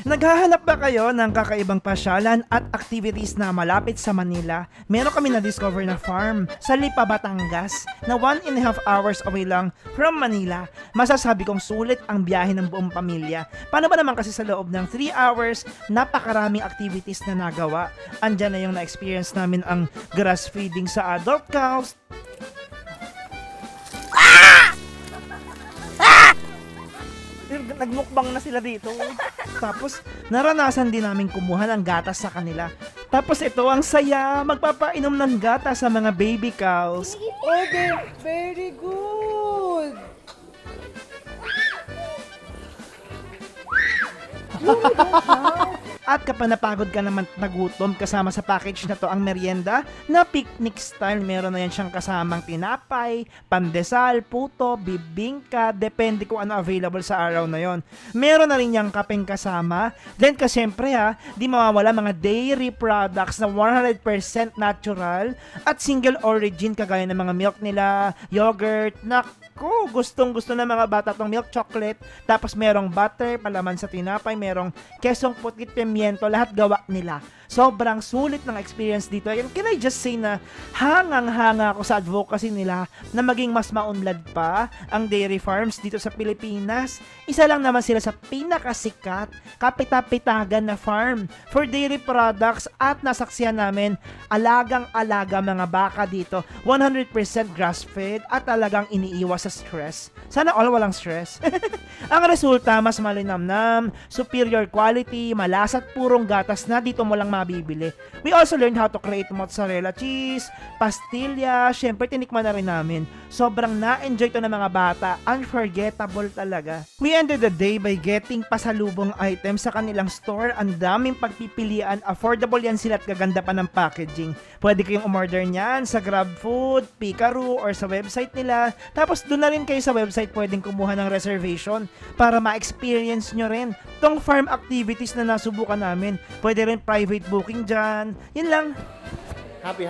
Naghahanap ba kayo ng kakaibang pasyalan at activities na malapit sa Manila? Meron kami na-discover na farm sa Lipa, Batangas na 1.5 hours away lang from Manila. Masasabi kong sulit ang biyahe ng buong pamilya. Paano ba naman kasi sa loob ng 3 hours, napakaraming activities na nagawa. Andyan na yung na-experience namin ang grass feeding sa adult cows, nagmukbang na sila dito. Tapos, naranasan din namin kumuha ng gatas sa kanila. Tapos ito, ang saya, magpapainom ng gatas sa mga baby cows. Oh, they're very good. At kapag napagod ka naman nagutom, kasama sa package na to ang merienda na picnic style. Meron na yan siyang kasamang tinapay, pandesal, puto, bibingka, depende kung ano available sa araw na yon. Meron na rin yung kapeng kasama. Then kasyempre di mawawala mga dairy products na 100% natural at single origin kagaya ng mga milk nila, yogurt, naku, gustong-gusto ng mga bata tong milk chocolate. Tapos merong butter, palaman sa tinapay, merong kesong putit, pimiento, lahat gawa nila. Sobrang sulit ng experience dito. And can I just say na hangang-hanga ako sa advocacy nila na maging mas maunlad pa ang dairy farms dito sa Pilipinas. Isa lang naman sila sa pinakasikat, kapita-pitagan na farm for dairy products at nasaksihan namin alagang-alaga mga baka dito. 100% grass-fed at talagang iniiwas sa stress. Sana all walang stress. Ang resulta, mas malinamnam, superior quality, malasa at purong gatas na dito mo lang mabibili. We also learned how to create mozzarella cheese, pastilla, syempre tinikman na rin namin. Sobrang na-enjoy to ng mga bata, unforgettable talaga. We ended the day by getting pasalubong items sa kanilang store. Ang daming pagpipilian, affordable yan sila at gaganda pa ng packaging. Pwede kayong umorder niyan sa GrabFood, Picaroo, or sa website nila. Tapos doon na rin kayo sa website pwedeng kumuha ng reservation para ma-experience nyo rin tong farm activities na nasubukan namin. Pwede rin private booking dyan. Yun lang. Happy.